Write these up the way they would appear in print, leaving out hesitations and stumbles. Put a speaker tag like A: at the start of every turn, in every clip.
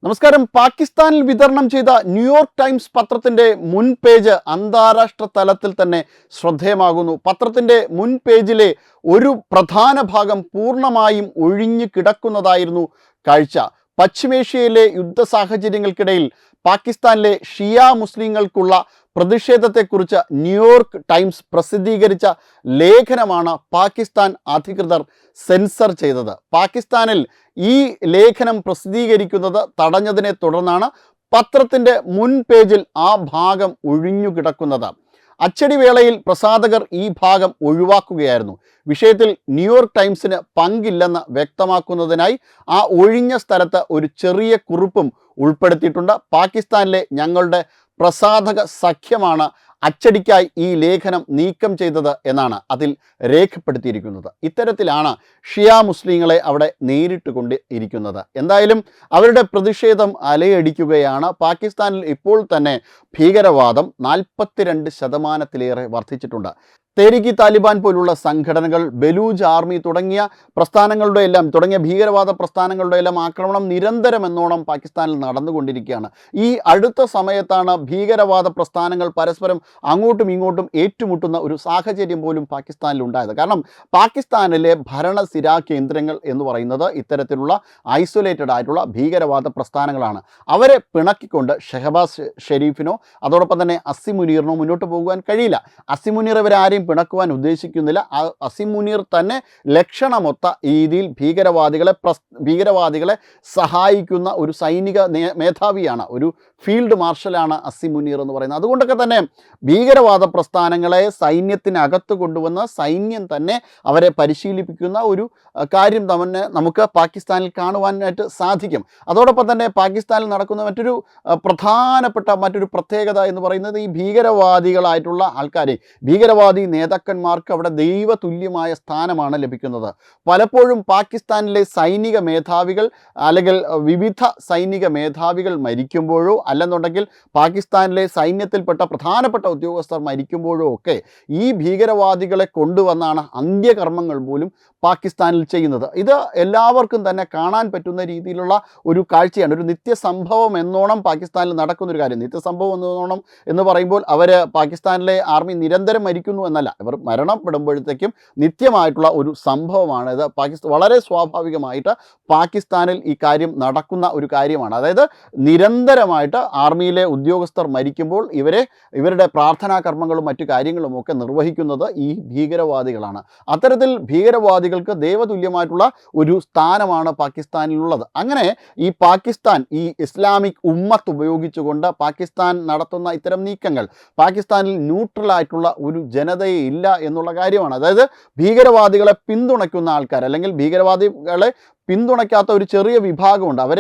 A: നമസ്കാരം. പാകിസ്ഥാനിൽ വിതരണം ചെയ്ത ന്യൂയോർക്ക് ടൈംസ് പത്രത്തിൻ്റെ മുൻ പേജ് അന്താരാഷ്ട്ര തലത്തിൽ തന്നെ ശ്രദ്ധേയമാകുന്നു. പത്രത്തിൻ്റെ മുൻ പേജിലെ ഒരു പ്രധാന ഭാഗം പൂർണ്ണമായും ഒഴിഞ്ഞു കിടക്കുന്നതായിരുന്നു കാഴ്ച. പശ്ചിമേഷ്യയിലെ യുദ്ധ സാഹചര്യങ്ങൾക്കിടയിൽ പാകിസ്ഥാനിലെ ഷിയ മുസ്ലിങ്ങൾക്കുള്ള പ്രതിഷേധത്തെക്കുറിച്ച് ന്യൂയോർക്ക് ടൈംസ് പ്രസിദ്ധീകരിച്ച ലേഖനമാണ് പാകിസ്ഥാൻ അധികൃതർ സെൻസർ ചെയ്തത്. പാകിസ്ഥാനിൽ ഈ ലേഖനം പ്രസിദ്ധീകരിക്കുന്നത് തടഞ്ഞതിനെ തുടർന്നാണ് പത്രത്തിൻ്റെ മുൻ പേജിൽ ആ ഭാഗം ഒഴിഞ്ഞു കിടക്കുന്നത്. അച്ചടി വേളയിൽ പ്രസാധകർ ഈ ഭാഗം ഒഴിവാക്കുകയായിരുന്നു. വിഷയത്തിൽ ന്യൂയോർക്ക് ടൈംസിന് പങ്കില്ലെന്ന് വ്യക്തമാക്കുന്നതിനായി ആ ഒഴിഞ്ഞ സ്ഥലത്ത് ഒരു ചെറിയ കുറിപ്പും ഉൾപ്പെടുത്തിയിട്ടുണ്ട്. പാകിസ്ഥാനിലെ ഞങ്ങളുടെ പ്രസാധക സഖ്യമാണ് അച്ചടിക്കായി ഈ ലേഖനം നീക്കം ചെയ്തത് എന്നാണ് അതിൽ രേഖപ്പെടുത്തിയിരിക്കുന്നത്. ഇത്തരത്തിലാണ് ഷിയ മുസ്ലിങ്ങളെ അവിടെ നേരിട്ട് കൊണ്ട് ഇരിക്കുന്നത്. എന്തായാലും അവരുടെ പ്രതിഷേധം അലയടിക്കുകയാണ്. പാകിസ്ഥാനിൽ ഇപ്പോൾ തന്നെ ഭീകരവാദം 42% വർദ്ധിച്ചിട്ടുണ്ട്. തെഹ്രീക്ക് താലിബാൻ പോലുള്ള സംഘടനകൾ, ബലൂജ് ആർമി തുടങ്ങിയ ഭീകരവാദ പ്രസ്ഥാനങ്ങളുടെ എല്ലാം ആക്രമണം നിരന്തരമെന്നോണം പാകിസ്ഥാനിൽ നടന്നുകൊണ്ടിരിക്കുകയാണ്. ഈ അടുത്ത സമയത്താണ് ഭീകരവാദ പ്രസ്ഥാനങ്ങൾ പരസ്പരം അങ്ങോട്ടും ഇങ്ങോട്ടും ഏറ്റുമുട്ടുന്ന ഒരു സാഹചര്യം പോലും പാകിസ്ഥാനിൽ ഉണ്ടായത്. കാരണം പാകിസ്ഥാനിലെ ഭരണസിരാ കേന്ദ്രങ്ങൾ എന്ന് പറയുന്നത് ഇത്തരത്തിലുള്ള ഐസൊലേറ്റഡ് ആയിട്ടുള്ള ഭീകരവാദ പ്രസ്ഥാനങ്ങളാണ്. അവരെ പിണക്കിക്കൊണ്ട് ഷെഹബാസ് ഷെരീഫിനോ അതോടൊപ്പം തന്നെ അസീം മുനീറിനോ മുന്നോട്ട് പോകുവാൻ കഴിയില്ല. അസീം മുനീർ ഇവരാരെയും പിണക്കുവാൻ ഉദ്ദേശിക്കുന്നില്ല. അസീം മുനീർ തന്നെ ലക്ഷണമൊത്ത രീതിയിൽ ഭീകരവാദികളെ സഹായിക്കുന്ന ഒരു സൈനിക മേധാവിയാണ്, ഒരു ഫീൽഡ് മാർഷലാണ് അസീം മുനീർ എന്ന് പറയുന്നത്. അതുകൊണ്ടൊക്കെ തന്നെ ഭീകരവാദ പ്രസ്ഥാനങ്ങളെ സൈന്യത്തിനകത്ത് കൊണ്ടുവന്ന് സൈന്യം തന്നെ അവരെ പരിശീലിപ്പിക്കുന്ന ഒരു കാര്യം തന്നെ നമുക്ക് പാകിസ്ഥാനിൽ കാണുവാനായിട്ട് സാധിക്കും. അതോടൊപ്പം തന്നെ പാകിസ്ഥാനിൽ നടക്കുന്ന പ്രധാനപ്പെട്ട മറ്റൊരു പ്രത്യേകത എന്ന് പറയുന്നത് ഈ ഭീകരവാദികളായിട്ടുള്ള ആൾക്കാരെ, ഭീകരവാദി നേതാക്കന്മാർക്ക് അവിടെ ദൈവതുല്യമായ സ്ഥാനമാണ് ലഭിക്കുന്നത്. പലപ്പോഴും പാകിസ്ഥാനിലെ സൈനിക മേധാവികൾ അല്ലെങ്കിൽ വിവിധ സൈനിക മേധാവികൾ മരിക്കുമ്പോഴോ അല്ലെന്നുണ്ടെങ്കിൽ പാകിസ്ഥാനിലെ സൈന്യത്തിൽപ്പെട്ട പ്രധാനപ്പെട്ട ഉദ്യോഗസ്ഥർ മരിക്കുമ്പോഴോ ഒക്കെ ഈ ഭീകരവാദികളെ കൊണ്ടുവന്നാണ് അന്ത്യകർമ്മങ്ങൾ പോലും പാകിസ്ഥാനിൽ ചെയ്യുന്നത്. ഇത് എല്ലാവർക്കും തന്നെ കാണാൻ പറ്റുന്ന രീതിയിലുള്ള ഒരു കാഴ്ചയാണ്. ഒരു നിത്യസംഭവം എന്നോണം പാകിസ്ഥാനിൽ നടക്കുന്നൊരു കാര്യം. നിത്യസംഭവം എന്നോണം എന്ന് പറയുമ്പോൾ പാകിസ്ഥാനിലെ ആർമി നിരന്തരം മരിക്കുന്നു എന്നല്ല, ഇവർ മരണപ്പെടുമ്പോഴത്തേക്കും നിത്യമായിട്ടുള്ള ഒരു സംഭവമാണ് ഇത്. വളരെ സ്വാഭാവികമായിട്ട് പാകിസ്ഥാനിൽ ഈ കാര്യം നടക്കുന്ന ഒരു കാര്യമാണ്. അതായത് നിരന്തരമായിട്ട് ആർമിയിലെ ഉദ്യോഗസ്ഥർ മരിക്കുമ്പോൾ ഇവരുടെ പ്രാർത്ഥനാ കർമ്മങ്ങളും മറ്റു കാര്യങ്ങളുമൊക്കെ നിർവഹിക്കുന്നത് ഈ ഭീകരവാദികളാണ്. അത്തരത്തിൽ ഭീകരവാദികൾക്ക് ദൈവതുല്യമായിട്ടുള്ള ഒരു സ്ഥാനമാണ് പാകിസ്ഥാനിലുള്ളത്. അങ്ങനെ ഈ പാകിസ്ഥാൻ ഈ ഇസ്ലാമിക് ഉമ്മത്ത് ഉപയോഗിച്ചുകൊണ്ട് പാകിസ്ഥാൻ നടത്തുന്ന ഇത്തരം നീക്കങ്ങൾ പാകിസ്ഥാനിൽ ന്യൂട്രലായിട്ടുള്ള ഒരു ജനതയെ ഇല്ല എന്നുള്ള കാര്യമാണ്. അതായത് ഭീകരവാദികളെ പിന്തുണയ്ക്കുന്ന ആൾക്കാർ അല്ലെങ്കിൽ ഭീകരവാദികളെ പിന്തുണയ്ക്കാത്ത ഒരു ചെറിയ വിഭാഗമുണ്ട്. അവർ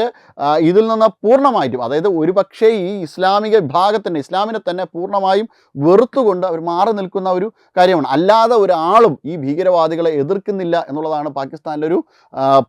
A: ഇതിൽ നിന്ന് പൂർണ്ണമായിട്ടും, അതായത് ഒരുപക്ഷേ ഈ ഇസ്ലാമിനെ തന്നെ പൂർണ്ണമായും വെറുത്തുകൊണ്ട് അവർ മാറി നിൽക്കുന്ന ഒരു കാര്യമാണ്. അല്ലാതെ ഒരാളും ഈ ഭീകരവാദികളെ എതിർക്കുന്നില്ല എന്നുള്ളതാണ് പാകിസ്ഥാനിലെ ഒരു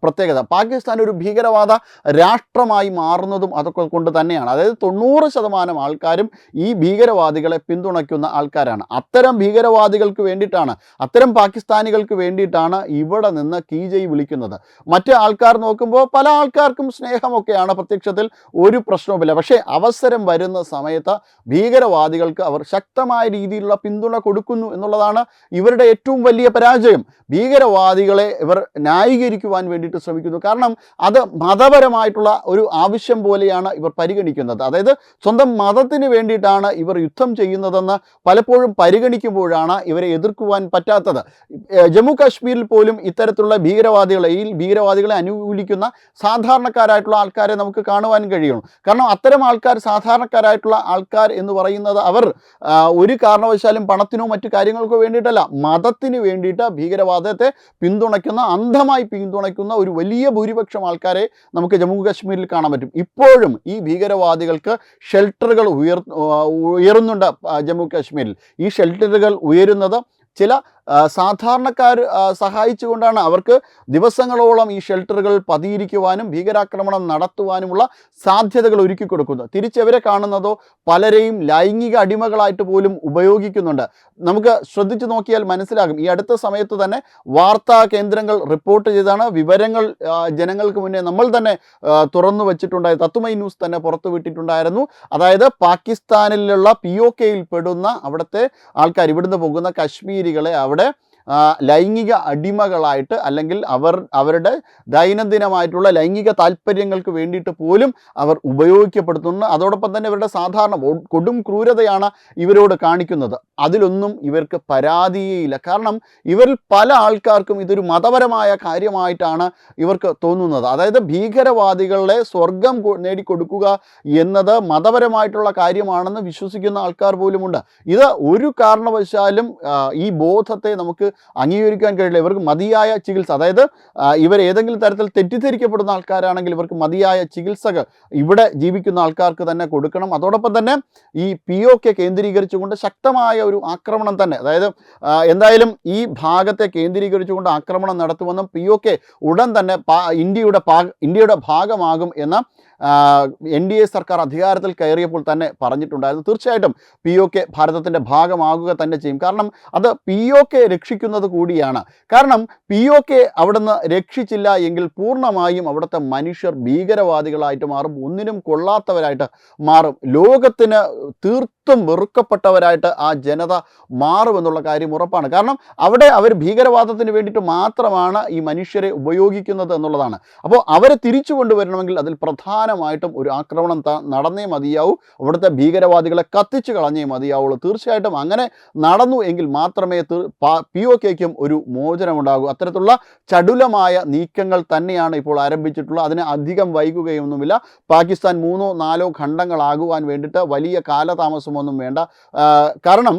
A: പ്രത്യേകത. പാകിസ്ഥാൻ ഒരു ഭീകരവാദ രാഷ്ട്രമായി മാറുന്നതും അതൊക്കെ കൊണ്ട് തന്നെയാണ്. അതായത് 90% ആൾക്കാരും ഈ ഭീകരവാദികളെ പിന്തുണയ്ക്കുന്ന ആൾക്കാരാണ്. അത്തരം ഭീകരവാദികൾക്ക് വേണ്ടിയിട്ടാണ്, അത്തരം പാകിസ്ഥാനികൾക്ക് വേണ്ടിയിട്ടാണ് ഇവിടെ നിന്ന് കീജയ് വിളിക്കുന്നത്. മറ്റ് ആൾക്കാർ നോക്കുമ്പോൾ പല ആൾക്കാർക്കും സ്നേഹമൊക്കെയാണ്, പ്രത്യക്ഷത്തിൽ ഒരു പ്രശ്നവുമില്ല. പക്ഷേ അവസരം വരുന്ന സമയത്ത് ഭീകരവാദികൾക്ക് അവർ ശക്തമായ രീതിയിലുള്ള പിന്തുണ കൊടുക്കുന്നു എന്നുള്ളതാണ് ഇവരുടെ ഏറ്റവും വലിയ പരാജയം. ഭീകരവാദികളെ ഇവർ ന്യായീകരിക്കുവാൻ വേണ്ടിയിട്ട് ശ്രമിക്കുന്നു. കാരണം അത് മതപരമായിട്ടുള്ള ഒരു ആവശ്യം പോലെയാണ് ഇവർ പരിഗണിക്കുന്നത്. അതായത് സ്വന്തം മതത്തിന് വേണ്ടിയിട്ടാണ് ഇവർ യുദ്ധം ചെയ്യുന്നതെന്ന് പലപ്പോഴും പരിഗണിക്കുമ്പോഴാണ് ഇവരെ എതിർക്കുവാൻ പറ്റാത്തത്. ജമ്മു കാശ്മീരിൽ പോലും ഇത്തരത്തിലുള്ള ഭീകരവാദികളെ അനുകൂലിക്കുന്ന സാധാരണക്കാരായിട്ടുള്ള ആൾക്കാരെ നമുക്ക് കാണുവാൻ കഴിയണം. കാരണം അത്തരം ആൾക്കാർ, സാധാരണക്കാരായിട്ടുള്ള ആൾക്കാർ എന്ന് പറയുന്നത് അവർ ഒരു കാരണവശാലും പണത്തിനോ മറ്റു കാര്യങ്ങൾക്കോ വേണ്ടിയിട്ടല്ല, മതത്തിന് വേണ്ടിയിട്ട് ഭീകരവാദത്തെ അന്ധമായി പിന്തുണയ്ക്കുന്ന ഒരു വലിയ ഭൂരിപക്ഷം ആൾക്കാരെ നമുക്ക് ജമ്മു കാശ്മീരിൽ കാണാൻ പറ്റും. ഇപ്പോഴും ഈ ഭീകരവാദികൾക്ക് ഷെൽട്ടറുകൾ ഉയരുന്നുണ്ട് ജമ്മു കാശ്മീരിൽ. ഈ ഷെൽട്ടറുകൾ ഉയരുന്നത് ചില സാധാരണക്കാർ സഹായിച്ചുകൊണ്ടാണ് അവർക്ക് ദിവസങ്ങളോളം ഈ ഷെൽട്ടറുകൾ പതിയിരിക്കുവാനും ഭീകരാക്രമണം നടത്തുവാനുമുള്ള സാധ്യതകൾ ഒരുക്കി കൊടുക്കുന്നത്. തിരിച്ചവരെ കാണുന്നതോ പലരെയും ലൈംഗിക അടിമകളായിട്ട് പോലും ഉപയോഗിക്കുന്നുണ്ട്. നമുക്ക് ശ്രദ്ധിച്ചു നോക്കിയാൽ മനസ്സിലാകും. ഈ അടുത്ത സമയത്ത് തന്നെ വാർത്താ കേന്ദ്രങ്ങൾ റിപ്പോർട്ട് ചെയ്താണ് വിവരങ്ങൾ ജനങ്ങൾക്ക് മുന്നേ നമ്മൾ തന്നെ തുറന്നു വച്ചിട്ടുണ്ടായി. തത്തുമൈ ന്യൂസ് തന്നെ പുറത്തുവിട്ടിട്ടുണ്ടായിരുന്നു. അതായത് പാകിസ്ഥാനിലുള്ള POKയിൽ പെടുന്ന അവിടുത്തെ ആൾക്കാർ, ഇവിടുന്ന് പോകുന്ന കശ്മീരികളെ അവിടെ ലൈംഗിക അടിമകളായിട്ട് അല്ലെങ്കിൽ അവരുടെ ദൈനംദിനമായിട്ടുള്ള ലൈംഗിക താല്പര്യങ്ങൾക്ക് വേണ്ടിയിട്ട് പോലും അവർ ഉപയോഗിക്കപ്പെടുത്തുന്നു. അതോടൊപ്പം തന്നെ ഇവരുടെ സാധാരണ കൊടും ക്രൂരതയാണ് ഇവരോട് കാണിക്കുന്നത്. അതിലൊന്നും ഇവർക്ക് പരാതിയില്ല. കാരണം ഇവരിൽ പല ആൾക്കാർക്കും ഇതൊരു മതപരമായ കാര്യമായിട്ടാണ് ഇവർക്ക് തോന്നുന്നത്. അതായത് ഭീകരവാദികളെ സ്വർഗം നേടിക്കൊടുക്കുക എന്നത് മതപരമായിട്ടുള്ള കാര്യമാണെന്ന് വിശ്വസിക്കുന്ന ആൾക്കാർ പോലുമുണ്ട്. ഇത് ഒരു കാരണവശാലും ഈ ബോധത്തെ നമുക്ക് അംഗീകരിക്കാൻ കഴിയില്ല. ഇവർക്ക് മതിയായ ചികിത്സ, അതായത് ഇവർ ഏതെങ്കിലും തരത്തിൽ തെറ്റിദ്ധരിക്കപ്പെടുന്ന ആൾക്കാരാണെങ്കിൽ ഇവർക്ക് മതിയായ ചികിത്സകൾ ഇവിടെ ജീവിക്കുന്ന ആൾക്കാർക്ക് തന്നെ കൊടുക്കണം. അതോടൊപ്പം തന്നെ ഈ POK കേന്ദ്രീകരിച്ചുകൊണ്ട് ശക്തമായ ഒരു ആക്രമണം തന്നെ, അതായത് എന്തായാലും ഈ ഭാഗത്തെ കേന്ദ്രീകരിച്ചുകൊണ്ട് ആക്രമണം നടത്തുമെന്നും POK ഉടൻ തന്നെ ഇന്ത്യയുടെ ഭാഗമാകും എന്ന NDA സർക്കാർ അധികാരത്തിൽ കയറിയപ്പോൾ തന്നെ പറഞ്ഞിട്ടുണ്ടായിരുന്നു. തീർച്ചയായിട്ടും POK ഭാരതത്തിൻ്റെ ഭാഗമാകുക തന്നെ ചെയ്യും. കാരണം അത് POK രക്ഷിക്കുന്നത് കൂടിയാണ്. കാരണം POK അവിടുന്ന് രക്ഷിച്ചില്ല എങ്കിൽ പൂർണ്ണമായും അവിടുത്തെ മനുഷ്യർ ഭീകരവാദികളായിട്ട് മാറും, ഒന്നിനും കൊള്ളാത്തവരായിട്ട് മാറും, ലോകത്തിന് തീർത്തും വെറുക്കപ്പെട്ടവരായിട്ട് ആ ജനത മാറുമെന്നുള്ള കാര്യം ഉറപ്പാണ്. കാരണം അവിടെ അവർ ഭീകരവാദത്തിന് വേണ്ടിയിട്ട് മാത്രമാണ് ഈ മനുഷ്യരെ ഉപയോഗിക്കുന്നത് എന്നുള്ളതാണ്. അപ്പോൾ അവരെ തിരിച്ചു കൊണ്ടുവരണമെങ്കിൽ അതിൽ പ്രധാനമായിട്ടും ഒരു ആക്രമണം നടന്നേ മതിയാവൂ. അവിടുത്തെ ഭീകരവാദികളെ കത്തിച്ചു കളഞ്ഞേ മതിയാവുള്ളൂ. തീർച്ചയായിട്ടും അങ്ങനെ നടന്നു എങ്കിൽ മാത്രമേ POKയ്ക്കും ഒരു മോചനമുണ്ടാകൂ. അത്തരത്തിലുള്ള ചടുലമായ നീക്കങ്ങൾ തന്നെയാണ് ഇപ്പോൾ ആരംഭിച്ചിട്ടുള്ളത്. അതിന് അധികം വൈകുകയൊന്നുമില്ല. പാകിസ്ഥാൻ 3-4 ഖണ്ഡങ്ങളാകുവാൻ വേണ്ടിയിട്ട് വലിയ കാലതാമസമൊന്നും വേണ്ട. കാരണം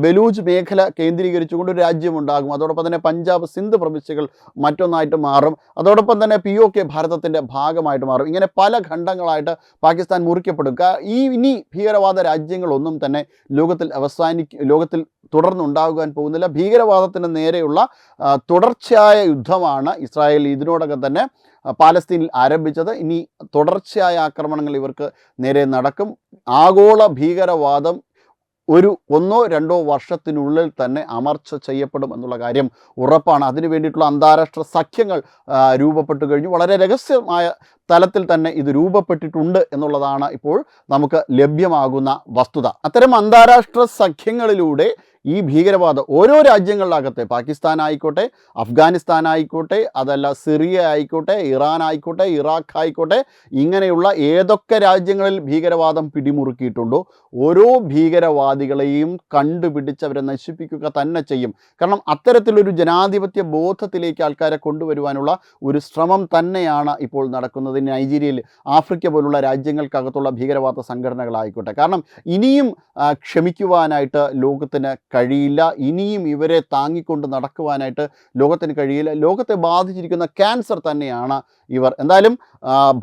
A: ബലൂച്ച് മേഖല കേന്ദ്രീകരിച്ചുകൊണ്ട് ഒരു രാജ്യമുണ്ടാകും. അതോടൊപ്പം തന്നെ പഞ്ചാബ്, സിന്ധ് പ്രവിശ്യകൾ മറ്റൊന്നായിട്ട് മാറും. അതോടൊപ്പം തന്നെ POK ഭാരതത്തിൻ്റെ ഭാഗമായിട്ട് മാറും. ഇങ്ങനെ പല ഖണ്ഡങ്ങളായിട്ട് പാകിസ്ഥാൻ മുറിക്കപ്പെടും. ഇനി ഭീകരവാദ രാജ്യങ്ങളൊന്നും തന്നെ ലോകത്തിൽ തുടർന്നുണ്ടാകാൻ പോകുന്നില്ല. ഭീകരവാദത്തിന് നേരെയുള്ള തുടർച്ചയായ യുദ്ധമാണ് ഇസ്രായേൽ ഇതിനോടകം തന്നെ പാലസ്തീനിൽ ആരംഭിച്ചത്. ഇനി തുടർച്ചയായ ആക്രമണങ്ങൾ ഇവർക്ക് നേരെ നടക്കും. ആഗോള ഭീകരവാദം ഒരു 1-2 വർഷത്തിനുള്ളിൽ തന്നെ അമർച്ച ചെയ്യപ്പെടും എന്നുള്ള കാര്യം ഉറപ്പാണ്. അതിനു വേണ്ടിയിട്ടുള്ള അന്താരാഷ്ട്ര സഖ്യങ്ങൾ രൂപപ്പെട്ടു കഴിഞ്ഞു. വളരെ രഹസ്യമായ തലത്തിൽ തന്നെ ഇത് രൂപപ്പെട്ടിട്ടുണ്ട് എന്നുള്ളതാണ് ഇപ്പോൾ നമുക്ക് ലഭ്യമാകുന്ന വസ്തുത. അത്തരം അന്താരാഷ്ട്ര സഖ്യങ്ങളിലൂടെ ഈ ഭീകരവാദം ഓരോ രാജ്യങ്ങളിലാകട്ടെ, പാകിസ്ഥാൻ ആയിക്കോട്ടെ, അഫ്ഗാനിസ്ഥാൻ ആയിക്കോട്ടെ, അതല്ല സിറിയ ആയിക്കോട്ടെ, ഇറാൻ ആയിക്കോട്ടെ, ഇറാഖ് ആയിക്കോട്ടെ, ഇങ്ങനെയുള്ള ഏതൊക്കെ രാജ്യങ്ങളിൽ ഭീകരവാദം പിടിമുറുക്കിയിട്ടുണ്ടോ ഓരോ ഭീകരവാദികളെയും കണ്ടുപിടിച്ച് അവരെ നശിപ്പിക്കുക തന്നെ ചെയ്യും. കാരണം അത്തരത്തിലൊരു ജനാധിപത്യ ബോധത്തിലേക്ക് ആൾക്കാരെ കൊണ്ടുവരുവാനുള്ള ഒരു ശ്രമം തന്നെയാണ് ഇപ്പോൾ നടക്കുന്നത്. നൈജീരിയയിൽ, ആഫ്രിക്ക പോലുള്ള രാജ്യങ്ങൾക്കകത്തുള്ള ഭീകരവാദ സംഘടനകളായിക്കോട്ടെ. കാരണം ഇനിയും ക്ഷമിക്കുവാനായിട്ട് ലോകത്തിന് കഴിയില്ല. ഇനിയും ഇവരെ താങ്ങിക്കൊണ്ട് നടക്കുവാനായിട്ട് ലോകത്തിന് കഴിയില്ല. ലോകത്തെ ബാധിച്ചിരിക്കുന്ന ക്യാൻസർ തന്നെയാണ് ഇവർ. എന്തായാലും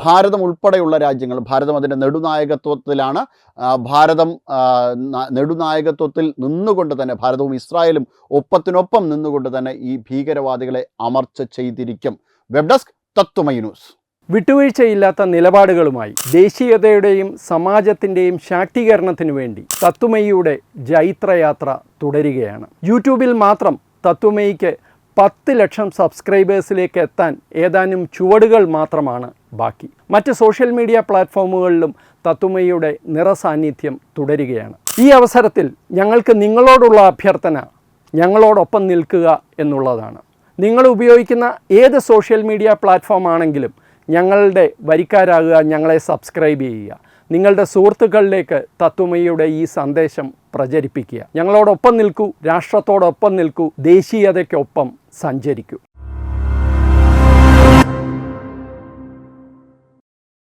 A: ഭാരതം ഉൾപ്പെടെയുള്ള രാജ്യങ്ങൾ, ഭാരതം അതിൻ്റെ നെടുനായകത്വത്തിലാണ്. ഭാരതം നെടുനായകത്വത്തിൽ നിന്നുകൊണ്ട് തന്നെ, ഭാരതവും ഇസ്രായേലും ഒപ്പത്തിനൊപ്പം നിന്നുകൊണ്ട് തന്നെ ഈ ഭീകരവാദികളെ അമർച്ച ചെയ്തിരിക്കും. വെബ് ഡെസ്ക് തത്വമൈ ന്യൂസ്.
B: വിട്ടുവീഴ്ചയില്ലാത്ത നിലപാടുകളുമായി ദേശീയതയുടെയും സമാജത്തിൻ്റെയും ശാക്തീകരണത്തിനു വേണ്ടി തത്വമയിയുടെ ജൈത്രയാത്ര തുടരുകയാണ്. യൂട്യൂബിൽ മാത്രം തത്വമയിക്ക് 10 ലക്ഷം സബ്സ്ക്രൈബേഴ്സിലേക്ക് എത്താൻ ഏതാനും ചുവടുകൾ മാത്രമാണ് ബാക്കി. മറ്റ് സോഷ്യൽ മീഡിയ പ്ലാറ്റ്ഫോമുകളിലും തത്വമയിയുടെ നിറസാന്നിധ്യം തുടരുകയാണ്. ഈ അവസരത്തിൽ ഞങ്ങൾക്ക് നിങ്ങളോടുള്ള അഭ്യർത്ഥന ഞങ്ങളോടൊപ്പം നിൽക്കുക എന്നുള്ളതാണ്. നിങ്ങൾ ഉപയോഗിക്കുന്ന ഏത് സോഷ്യൽ മീഡിയ പ്ലാറ്റ്ഫോം ആണെങ്കിലും ഞങ്ങളുടെ വരിക്കാരാകുക, ഞങ്ങളെ സബ്സ്ക്രൈബ് ചെയ്യുക, നിങ്ങളുടെ സുഹൃത്തുക്കളിലേക്ക് തത്വമയിയുടെ ഈ സന്ദേശം പ്രചരിപ്പിക്കുക. ഞങ്ങളോടൊപ്പം നിൽക്കൂ, രാഷ്ട്രത്തോടൊപ്പം നിൽക്കൂ, ദേശീയതയ്ക്കൊപ്പം സഞ്ചരിക്കൂ.